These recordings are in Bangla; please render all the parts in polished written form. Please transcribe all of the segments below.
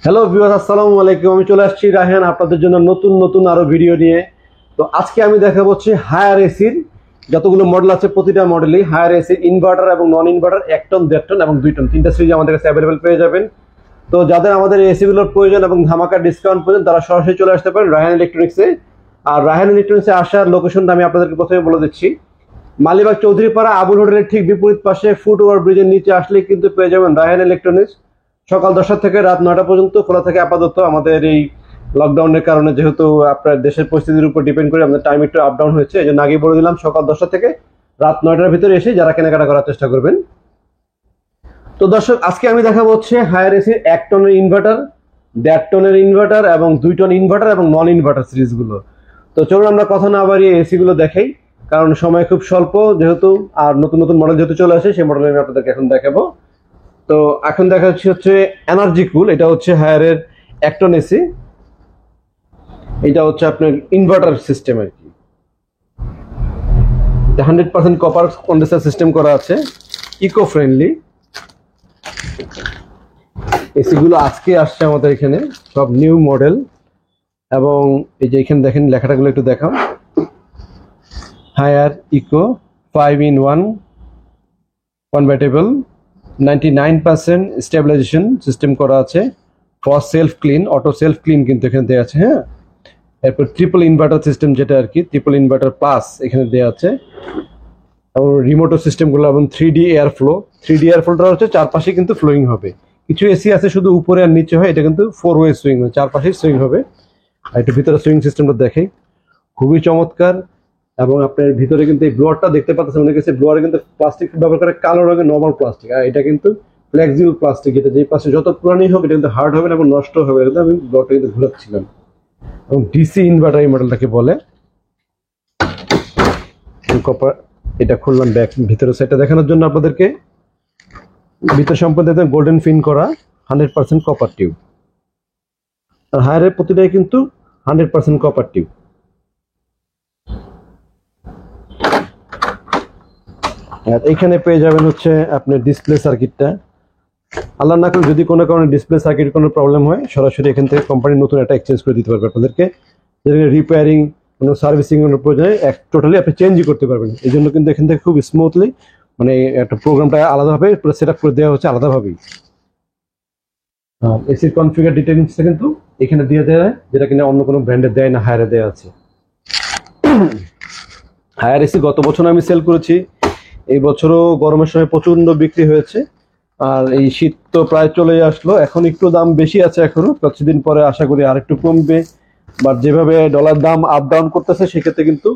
হ্যালো ভিউয়ার্স, আসসালামু আলাইকুম। আমি চলে আসছি রায়হান আপনাদের জন্য নতুন নতুন আরো ভিডিও নিয়ে। তো আজকে আমি দেখাবো হচ্ছে হায়ার এসির যতগুলো মডেল আছে, প্রতিটা মডেলই হায়ার এসির ইনভার্টার এবং নন ইনভার্টার 1 টন, 1.5 টন এবং 2 টন তিনটা সিরিজ আমাদের কাছে অ্যাভেলেবেল পেয়ে যাবেন। তো যাদের আমাদের এসিগুলোর প্রয়োজন এবং ধামাকা ডিসকাউন্ট প্রয়োজন তারা সরাসরি চলে আসতে পারেন রায়হান ইলেকট্রনিক্সে। আর রায়হান ইলেকট্রনিক্সে আসার লোকেশনটা আমি আপনাদেরকে প্রথমে বলে দিচ্ছি। মালিবাগ চৌধুরীপাড়া আবুল হোটেলের ঠিক বিপরীত পাশে ফুট ওভার ব্রিজের নিচে আসলেই কিন্তু পেয়ে যাবেন রায়হান ইলেকট্রনিক্স। সকাল 10টা থেকে রাত 9টা পর্যন্ত খোলা থাকে। আপাতত আমাদের এই লকডাউনের কারণে যেহেতু আপনার দেশের পরিস্থিতির উপর ডিপেন্ড করে আমাদের টাইম একটু আপ ডাউন হয়েছে, এই জন্য আগেই বলে দিলাম সকাল 10টা থেকে রাত 9টার ভিতরে এসে যারা কেনাকাটা করার চেষ্টা করবেন। তো দর্শক, আজকে আমি দেখাবো হচ্ছে হায়ার এসির 1 টনের ইনভার্টার, 1.5 টনের ইনভার্টার এবং 2 টন ইনভার্টার এবং নন ইনভার্টার সিরিজগুলো। তো চলুন আমরা কথা না বাড়িয়ে এসিগুলো দেখাই, কারণ সময় খুব স্বল্প যেহেতু, আর নতুন নতুন মডেল যেহেতু চলে আসে সেই মডেল আমি আপনাদেরকে এখন দেখাবো। তো এখন দেখা যাচ্ছে হচ্ছে এনার্জি কুল, এটা হচ্ছে হায়ারের 1 টন এসি। এটা হচ্ছে আপনার ইনভার্টার সিস্টেম আর কি, 100% কপার কন্ডেন্সার সিস্টেম করা আছে, ইকো ফ্রেন্ডলি। এসি গুলো আজকে আসছে আমাদের এখানে, সব নিউ মডেল। এবং এই যে এখানে দেখেন লেখাটাগুলো একটু দেখাও, Haier eco 5-in-1 convertible, 99% stabilization system করা আছে, for self clean, auto self clean কিন্তু এখানে দেওয়া আছে। হ্যাঁ, এরপর ট্রিপল ইনভার্টার সিস্টেম যেটা আর কি, ট্রিপল ইনভার্টার প্লাস এখানে দেওয়া আছে। এবং রিমোটো সিস্টেমগুলো এবং 3D air flow, 3D air ফ্লোটা হচ্ছে চারপাশে কিন্তু ফ্লোয়িং হবে। কিছু এসি আছে শুধু উপরে আর নিচে হয়, এটা কিন্তু 4 ওয়ে সুইং, চারপাশেই সুইং হবে। আর একটু ভিতরে সুইং সিস্টেমটা দেখেই খুবই চমৎকার। এবং আপনার ভিতরে কিন্তু এই ব্লোয়ারটা দেখতে পাচ্ছেন, অনেক কিছু ব্লোয়ারে কিন্তু প্লাস্টিক ব্যবহার করে, কালো রঙের নর্মাল প্লাস্টিক, আর এটা কিন্তু ফ্লেক্সিবল প্লাস্টিক। এটা যে পাশে যত পুরানি হোক এটা কিন্তু হার্ড হবে না এবং নষ্ট হবে না। আমি ব্লোয়ারটা কিন্তু ঘুরাচ্ছিলাম। এবং ডিসি ইনভার্টার এই মডেলটাকে বলে। কপার, এটা খুললাম ব্যাক ভিতরের সাইডটা দেখানোর জন্য আপনাদেরকে। ভিতর সম্পূর্ণ গোল্ডেন ফিন করা, 100% কপার টিউব। আর হায়ারের প্রতিটাই কিন্তু 100% কপার টিউব। আর এখানে পেয়ে যাবেন হচ্ছে আপনার ডিসপ্লে সার্কিটটা। আল্লাহ না করে যদি কোনো কারণে ডিসপ্লে সার্কিট কোনো প্রবলেম হয়, সরাসরি এখান থেকে কোম্পানি নতুন একটা এক্সচেঞ্জ করে দিতে পারবে আপনাদেরকে। যেখানে রিপেয়ারিং, কোনো সার্ভিসিং এর প্রয়োজনে টোটালি আপনি চেঞ্জই করতে পারবেন। এই জন্য কিন্তু এখান থেকে খুব স্মুথলি মানে একটা প্রোগ্রামটা আলাদাভাবে পুরো সেট আপ করে দেওয়া হচ্ছে আলাদাভাবেই। এসির কনফিগার ডিটেইলসটা কিন্তু এখানে দিয়ে দেওয়া হয়, যেটা কিনা অন্য কোনো ব্র্যান্ডে দেয় না, হায়ারে দেওয়া আছে। হায়ার এসি গত বছর আমি সেল করেছি, এই বছরও গরমের সময় প্রচন্ড বিক্রি হয়েছে। আর এই শীত তো প্রায় চলে আসলো, এখন একটু দাম বেশি আছে, এখনো কিছুদিন পরে আশা করি আর একটু কমবে। বাট যেভাবে ডলার দাম আপ ডাউন করতেছে সেক্ষেত্রে কিন্তু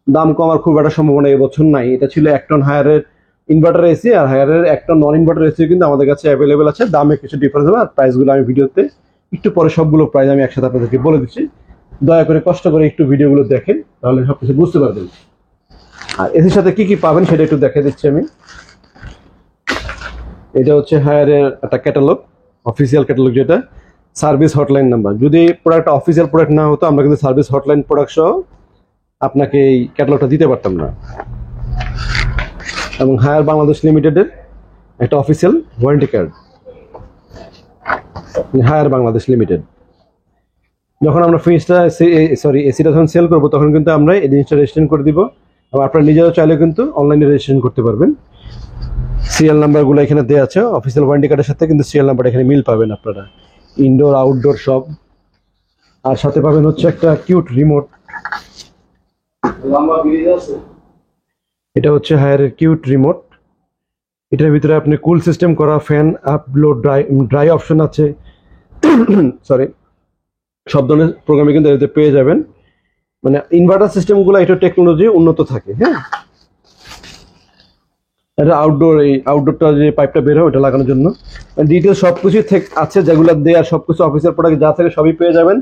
দাম কমার খুব একটা সম্ভাবনা এবছর নাই। এটা ছিল 1 টন হায়ারের ইনভার্টার এসি, আর হায়ারের 1 টন নন ইনভার্টার এসি কিন্তু আমাদের কাছে অ্যাভেলেবেল আছে। দামে কিছু ডিফারেন্স হবে, আর প্রাইসগুলো আমি ভিডিওতে একটু পরে সবগুলো প্রাইস আমি একসাথে আপনাদেরকে বলে দিচ্ছি। দয়া করে কষ্ট করে একটু ভিডিওগুলো দেখেন, তাহলে সবকিছু বুঝতে পারবেন। আর এসির সাথে কি কি পাবেন সেটা একটু দেখে দিচ্ছি আমি। এটা হচ্ছে হায়ারের একটা ক্যাটালগ, অফিসিয়াল ক্যাটালগ, যেটা সার্ভিস হটলাইন নাম্বার। যদি প্রোডাক্ট অফিসিয়াল প্রোডাক্ট না হতো আমরা কিন্তু সার্ভিস হটলাইন প্রোডাক্ট সহ আপনাকে এই ক্যাটালগটা দিতে পারতাম না। এবং হায়ার বাংলাদেশ লিমিটেডের একটা official warranty card, Haier Bangladesh limited. যখন আমরা ফ্রিজটা এসিটা যখন সেল করবো তখন কিন্তু আমরা এই জিনিসটা রেজিস্ট্রেশন করে দিব। এবং আপনারা নিজেরাও চাইলে কিন্তু অনলাইনে রেজিস্ট্রেশন করতে পারবেন। সিরিয়াল নাম্বারগুলো এখানে দেওয়া আছে অফিসিয়াল ওয়ারেন্টি কার্ডের সাথে, কিন্তু সিরিয়াল নাম্বার এখানে মিল পাবেন আপনারা, ইনডোর আউটডোর সব। আর সাথে পাবেন হচ্ছে একটা কিউট রিমোট। এটা হচ্ছে হায়ারের কিউট রিমোট। এটার ভিতরে আপনি কুল সিস্টেম করা, ফ্যান আপ লো, ড্রাই অপশন আছে। সরি, সব ধরনের প্রোগ্রামে কিন্তু এতে পেয়ে যাবেন। মানে ইনভার্টার সিস্টেমগুলো এটা টেকনোলজি উন্নত থাকে। হ্যাঁ, এটা আউটডোর, এই আউটডোরটা যে পাইপটা বের হয় ওটা লাগানোর জন্য ডিটেলস সবকিছু আছে, যেগুলো দেওয়ার সবকিছু অফিসিয়াল প্রোডাক্ট যা থাকে সবই পেয়ে যাবেন।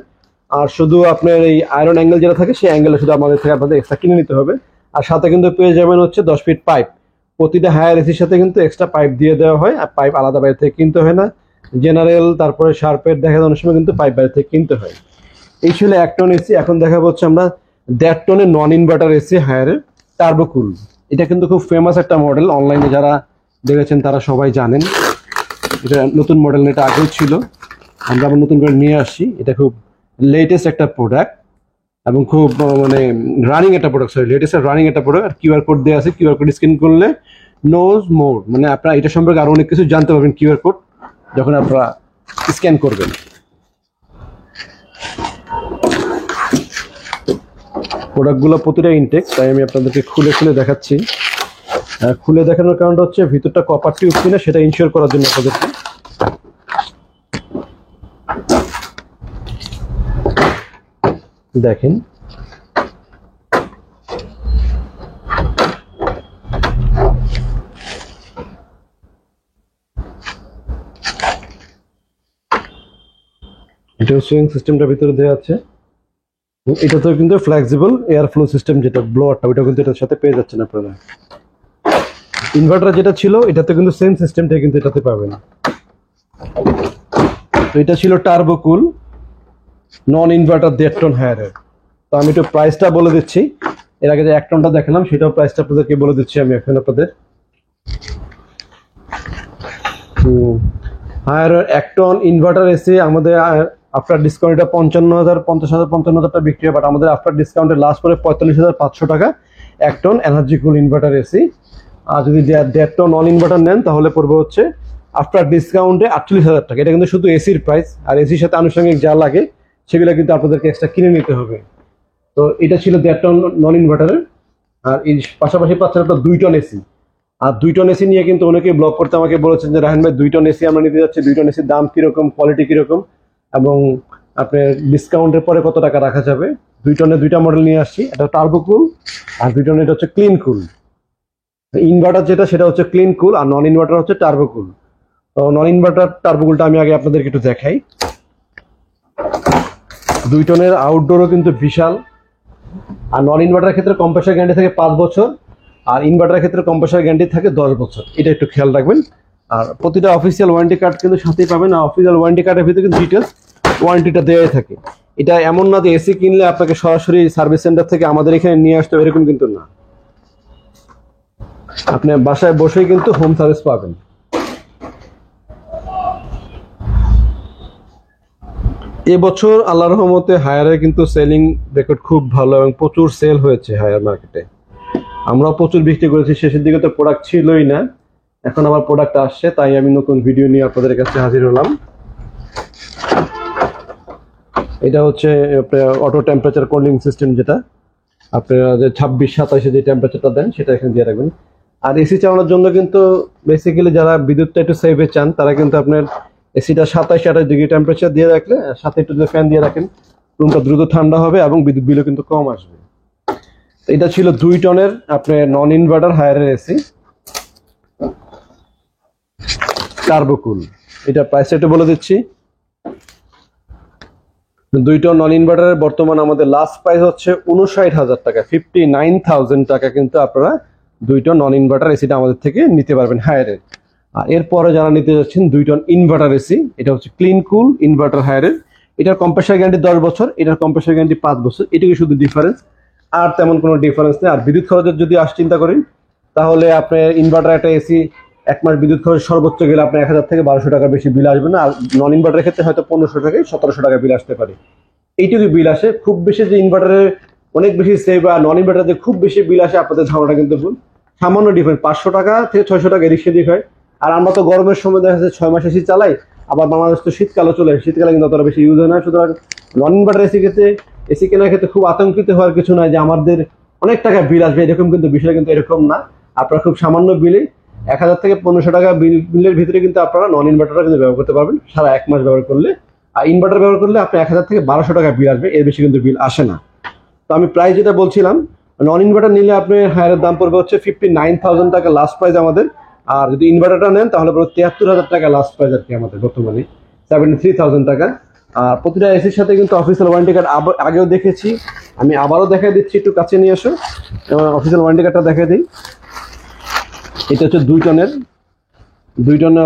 আর শুধু আপনার এই আয়রন অ্যাঙ্গেল যেটা থাকে সেই অ্যাঙ্গেলে শুধু আমাদের থেকে আপনাদের এক্সট্রা কিনে নিতে হবে। আর সাথে কিন্তু পেয়ে যাবেন হচ্ছে 10 ফিট পাইপ। প্রতিটা হায়ার এসির সাথে কিন্তু এক্সট্রা পাইপ দিয়ে দেওয়া হয়, আর পাইপ আলাদা বাইরে থেকে কিনতে হয় না। জেনারেল তারপরে শার্পের দেখা যাওয়ার সময় কিন্তু পাইপ বাইরে থেকে কিনতে হয়। এই ছিল 1 টন এসি। এখন দেখাবো হচ্ছে আমরা 1.5 টনের নন ইনভার্টার এসি হায়ারের টার্বোকুল। এটা কিন্তু খুব ফেমাস একটা মডেল, অনলাইনে যারা দেখেছেন তারা সবাই জানেন। এটা নতুন মডেল, এটা আগেও ছিল। আমরা আবার নতুন করে নিয়ে আসছি। এটা খুব লেটেস্ট একটা প্রোডাক্ট এবং খুব মানে রানিং একটা প্রোডাক্ট, সরি লেটেস্ট রানিং একটা প্রোডাক্ট। আর কিউআর কোড দেওয়া আছে, কিউআর কোড স্ক্যান করলে নোজ মোর, মানে আপনারা এটা সম্পর্কে আরো অনেক কিছু জানতে পারবেন কিউআর কোড যখন আপনারা স্ক্যান করবেন। প্রোডাক্টগুলো প্রতিটা ইনটেক, তাই আমি আপনাদেরকে খুলে খুলে দেখাচ্ছি। খুলে দেখানোর কারণটা হচ্ছে ভিতরটা কপার টিউব কিনা সেটা ইনশিওর করার জন্য আপনাদেরকে। দেখেন এটা সুইং সিস্টেমটা ভিতরে দেওয়া আছে। এটা তো কিন্তু ফ্লেক্সিবল এয়ার ফ্লো সিস্টেম, যেটা ব্লোয়ারটা ওইটা কিন্তু এটার সাথে পেয়ে যাচ্ছেন আপনারা। ইনভার্টার যেটা ছিল এটাতে কিন্তু সেম সিস্টেমটা কিন্তু এটাতে পাবেন। তো এটা ছিল টার্বো কুল নন ইনভার্টার 1.5 টন হায়ারের। তো আমি একটু প্রাইসটা বলে দিচ্ছি। এর আগে যে 1 টনটা দেখালাম সেটাও প্রাইসটা আপনাদেরকে বলে দিচ্ছি আমি এখন আপনাদের। হায়ার 1 টন ইনভার্টার এসি আমাদের আফটার ডিসকাউন্ট এটা 55,000 50,000 55,000 টাকা বিক্রি হয়, বাট আমাদের আফটার ডিসকাউন্টে লাস্ট করে 45,500 টাকা 1 ton energy cool inverter AC. আর যদি 1.5 টন নন ইনভার্টার নেন তাহলে পড়বে হচ্ছে আফটার ডিসকাউন্টে 48,000 টাকা। এটা কিন্তু শুধু এসির প্রাইস, আর এসির সাথে আনুষঙ্গিক যা লাগে সেগুলো কিন্তু আপনাদেরকে এক্সট্রা কিনে নিতে হবে। তো এটা ছিল 1.5 টন নন ইনভার্টারের। আর এই পাশাপাশি পাচ্ছেন আপনার 2 টন এসি। আর 2 টন এসি নিয়ে কিন্তু অনেকেই ব্লগ করতে আমাকে বলেছেন যে রাহান ভাই 2 টন এসি আমরা নিতে যাচ্ছি, 2 টন এসির দাম কিরকম, কোয়ালিটি কিরকম, এবং আপনার ডিসকাউন্টের পরে কত টাকা রাখা যাবে। 2 টনের 2টা মডেল নিয়ে আসছি, এটা টার্বো কুল আর 2 টনের এটা হচ্ছে ক্লিন কুল। ইনভার্টার যেটা সেটা হচ্ছে ক্লিন কুল আর নন ইনভার্টার হচ্ছে টার্বো কুল। তো নন ইনভার্টার টার্বো কুলটা আমি আগে আপনাদেরকে একটু দেখাই। 2 টনের আউটডোরও কিন্তু বিশাল। আর নন ইনভার্টারের ক্ষেত্রে কম্প্রেসার গ্যারান্টি থাকে 5 বছর, আর ইনভার্টারের ক্ষেত্রে কম্প্রেসার গ্যারান্টি থাকে 10 বছর। এটা একটু খেয়াল রাখবেন। আর প্রতিটা অফিসিয়াল ওয়ারেন্টি কার্ড কিন্তু সাথেই পাবেন। আর অফিসিয়াল ওয়ারেন্টি কার্ডের ভিতরে কিন্তু ডিটেলস ওয়ারেন্টিটা দেওয়াই থাকে। এটা এমন না যে এসি কিনলে আপনাকে সরাসরি সার্ভিস সেন্টার থেকে আমাদের এখানে নিয়ে আসতে হবে, এরকম কিন্তু না। আপনি বাসায় বসেই কিন্তু হোম সার্ভিস পাবেন। এবছর আল্লাহর রহমতে হায়ারের কিন্তু সেলিং রেকর্ড খুব ভালো এবং প্রচুর সেল হয়েছে হায়ার মার্কেটে। আমরাও প্রচুর বিক্রি করেছি। শেষের দিকে তো প্রোডাক্ট ছিলই না, এখন আবার প্রোডাক্ট আসছে, তাই আমি নতুন ভিডিও নিয়ে আপনাদের কাছে হাজির হলাম। এটা হচ্ছে আপনার অটো টেম্পারেচার কুলিং সিস্টেম, যেটা আপনারা যে 26-27 যে টেম্পারেচারটা দেন সেটা এখানে দিয়ে রাখবেন। আর এসি চালানোর জন্য কিন্তু বেসিক্যালি যারা বিদ্যুৎটা একটু সেভে চান তারা কিন্তু আপনার এসিটা 27-28 ডিগ্রি টেম্পারেচার দিয়ে রাখলে, সাথে একটু যদি ফ্যান দিয়ে রাখেন, রুমটা দ্রুত ঠান্ডা হবে এবং বিদ্যুৎ বিলও কিন্তু কম আসবে। এটা ছিল 2 টনের আপনার নন ইনভার্টার হায়ারের এসি টার্বো কুল। এটা প্রাইসটা একটু বলে দিচ্ছি। 2 টন নন ইনভার্টারের বর্তমান আমাদের লাস্ট প্রাইস হচ্ছে 59,000 টাকা, 59,000 টাকা কিন্তু আপনারা 2 টন নন ইনভার্টার এসিটা আমাদের থেকে নিতে পারবেন হায়ারের। আর এরপরে যারা নিতে যাচ্ছেন 2 টন ইনভার্টার এসি, এটা হচ্ছে ক্লিন কুল ইনভার্টার হায়ারের। এটার কম্প্রেসার গ্যারান্টি 10 বছর, এটার কম্প্রেসার গ্যারান্টি 5 বছর। এটুকু শুধু ডিফারেন্স, আর তেমন কোনো ডিফারেন্স নেই। আর বিদ্যুৎ খরচের যদি চিন্তা করেন তাহলে আপনার ইনভার্টার একটা এসি 1 মাস বিদ্যুৎ খরচ সর্বোচ্চ গেলে আপনার 1000 থেকে 1200 টাকা বেশি বিল আসবে না। আর নন ইনভার্টারের ক্ষেত্রে হয়তো 1500 থেকে 1700 টাকা বিল আসতে পারে। এইটুকু বিল আসে। খুব বেশি যে ইনভার্টারে অনেক বেশি সেভ আর নন ইনভার্টারে খুব বেশি বিল আসে, আপনাদের ধারণাটা কিন্তু ভুল। সামান্য ডিফারেন্স 500 টাকা থেকে 600 টাকা এদিক সেদিক হয়। আর আমরা তো গরমের সময় দেখা যাচ্ছে 6 মাস এসি চালাই, আবার বাংলাদেশ তো শীতকালে চলে, শীতকালে কিন্তু অতটা বেশি ইউজ হয় না। সুতরাং নন ইনভার্টার এসি ক্ষেত্রে এসি কেনার ক্ষেত্রে খুব আতঙ্কিত হওয়ার কিছু নয় যে আমাদের অনেক টাকা বিল আসবে, এরকম কিন্তু বিষয় কিন্তু এরকম না। আপনারা খুব সামান্য বিলে 1000 থেকে 1500 টাকা বিলের ভিতরে কিন্তু আপনারা নন ইনভার্টারটা কিন্তু ব্যবহার করতে পারবেন সারা 1 মাস ব্যবহার করলে। আর ইনভার্টার ব্যবহার করলে আপনি 1000 থেকে 1200 টাকা বিল আসবে, এর বেশি কিন্তু বিল আসে না। তো আমি প্রাইস যেটা বলছিলাম, নন ইনভার্টার নিলে আপনি হায়ারের দাম পড়বে হচ্ছে 59,000 টাকা লাস্ট প্রাইস আমাদের। আর যদি ইনভার্টারটা নেন তাহলে পড়বে 73,000 টাকা লাস্ট প্রাইস আর কি আমাদের বর্তমানে 73,000 টাকা। আর প্রতিটা এসির সাথে কিন্তু অফিসিয়াল ওয়ারেন্টি কার্ড আগেও দেখেছি, আমি আবারও দেখাই দিচ্ছি, একটু কাছে নিয়ে আসো অফিসিয়াল ওয়ারেন্টি কার্ডটা দেখাই দিই। এটা হচ্ছে 2 টনের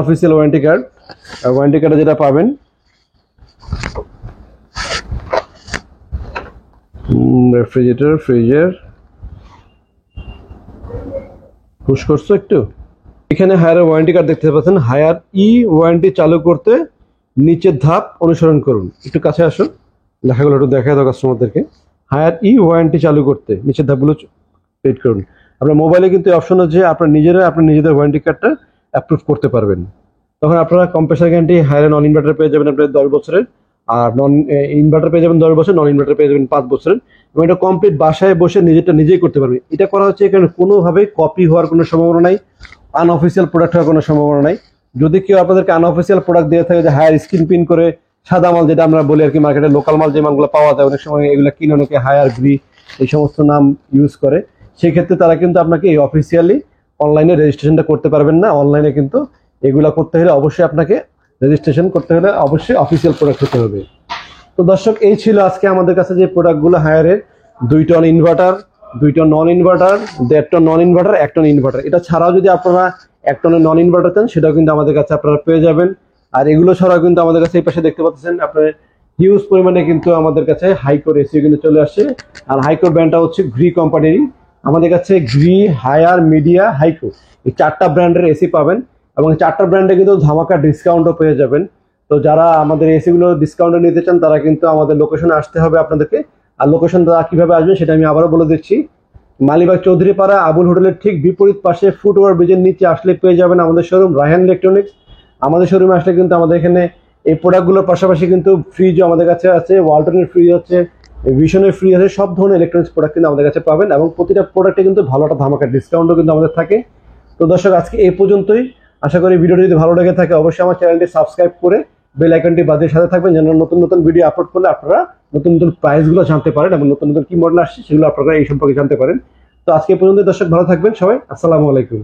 অফিসিয়াল ওয়ারেন্টি কার্ড। ওয়ারেন্টি কার্ডে যেটা পাবেন, রেফ্রিজারেটর ফ্রিজের পুশ করছো একটু, এখানে হায়ার ওয়ারেন্টি কার্ড দেখতে পাচ্ছেন। হায়ার ই ওয়ারেন্টি চালু করতে নিচের ধাপ অনুসরণ করুন। একটু কাছে আসো, লেখাগুলো একটু দেখায় দাও কাস্টমারদেরকে। হায়ার ই ওয়ারেন্টি চালু করতে নিচের ধাপগুলো পেড করুন। আপনার মোবাইলে কিন্তু অপশন আছে, আপনার নিজেদের ওয়ারেন্টি কার্ডটা অ্যাপ্রুভ করতে পারবেন। তখন আপনারা compressor guarantee Haier non inverter পেয়ে যাবেন আপনার 10 বছরের, আর নন ইনভার্টার পেয়ে যাবেন 10 বছর, নন ইনভার্টার পেয়ে যাবেন 5 বছরের, এবং এটা কমপ্লিট বাসায় বসে নিজেই করতে পারবেন। এটা করা হচ্ছে এখানে কোনোভাবে কপি হওয়ার কোনো সম্ভাবনা নাই, আনঅফিসিয়াল প্রোডাক্ট হওয়ার কোনো সম্ভাবনা নাই। যদি কেউ আপনাদেরকে আনঅফিসিয়াল প্রোডাক্ট দিয়ে থাকে যে হায়ার স্ক্রিন প্রিন্ট করে সাদা মাল, যেটা আমরা বলি আর কি মার্কেটে লোকাল মাল যে মালগুলো পাওয়া যায়, অনেক সময় এগুলো কিনে অনেকে হায়ার গ্রি এই সমস্ত নাম ইউজ করে, সেক্ষেত্রে তারা কিন্তু আপনাকে এই অফিসিয়ালি অনলাইনে রেজিস্ট্রেশনটা করতে পারবেন না। অনলাইনে কিন্তু এগুলা করতে হলে অবশ্যই আপনাকে রেজিস্ট্রেশন করতে হলে অবশ্যই অফিসিয়াল প্রোডাক্ট হতে হবে। তো দর্শক, এই ছিল আজকে আমাদের কাছে যে প্রোডাক্টগুলো হায়ারের, 2 ton inverter, 2 ton non inverter, 1.5 ton non inverter, 1 ton inverter. এটা ছাড়াও যদি আপনারা 1 টনের নন ইনভার্টার চান সেটাও কিন্তু আমাদের কাছে আপনারা পেয়ে যাবেন। আর এগুলো ছাড়াও কিন্তু আমাদের কাছে এই পাশে দেখতে পাচ্ছেন আপনার হিউজ পরিমাণে কিন্তু আমাদের কাছে হাইকোর এসি কিন্তু চলে আসছে। আর হাইকোর ব্র্যান্ডটা হচ্ছে গ্রি কোম্পানির। আমাদের কাছে গ্রি, হায়ার, মিডিয়া, হাইকো এই 4টা ব্র্যান্ডের এসি পাবেন, এবং 4টা ব্র্যান্ডে কিন্তু ধামাকা ডিসকাউন্টও পেয়ে যাবেন। তো যারা আমাদের এসিগুলো ডিসকাউন্টে নিতে চান তারা কিন্তু আমাদের লোকেশনে আসতে হবে আপনাদেরকে। আর লোকেশন তারা কিভাবে আসবেন সেটা আমি আবারও বলে দিচ্ছি। মালিবাগ চৌধুরীপাড়া আবুল হোটেলের ঠিক বিপরীত পাশে ফুটওভার ব্রিজের নিচে আসলে পেয়ে যাবেন আমাদের শোরুম রায়হান ইলেকট্রনিক্স। আমাদের শোরুমে আসলে কিন্তু আমাদের এখানে এই প্রোডাক্টগুলোর পাশাপাশি কিন্তু ফ্রিজও আমাদের কাছে আছে, ওয়ালটনের ফ্রিজ আছে, ভিশনের ফ্রিজ আছে, সব ধরনের ইলেকট্রনিক্স প্রোডাক্ট কিন্তু আমাদের কাছে পাবেন, এবং প্রতিটা প্রোডাক্টে কিন্তু ভালো একটা ধামাকা ডিসকাউন্টও কিন্তু আমাদের থাকে। তো দর্শক, আজকে এই পর্যন্তই। আশা করি ভিডিওটি যদি ভালো লেগে থাকে অবশ্যই আমার চ্যানেলটি সাবস্ক্রাইব করে বেল আইকনটি বাজিয়ে সাথে থাকবেন, যেন নতুন নতুন ভিডিও আপলোড করলে আপনারা নতুন নতুন প্রাইসগুলো জানতে পারেন এবং নতুন নতুন কি মডেল আসছে সেগুলো আপনারা এই সম্পর্কে জানতে পারেন। তো আজকে এই পর্যন্ত দর্শক, ভালো থাকবেন সবাই। আসসালামু আলাইকুম।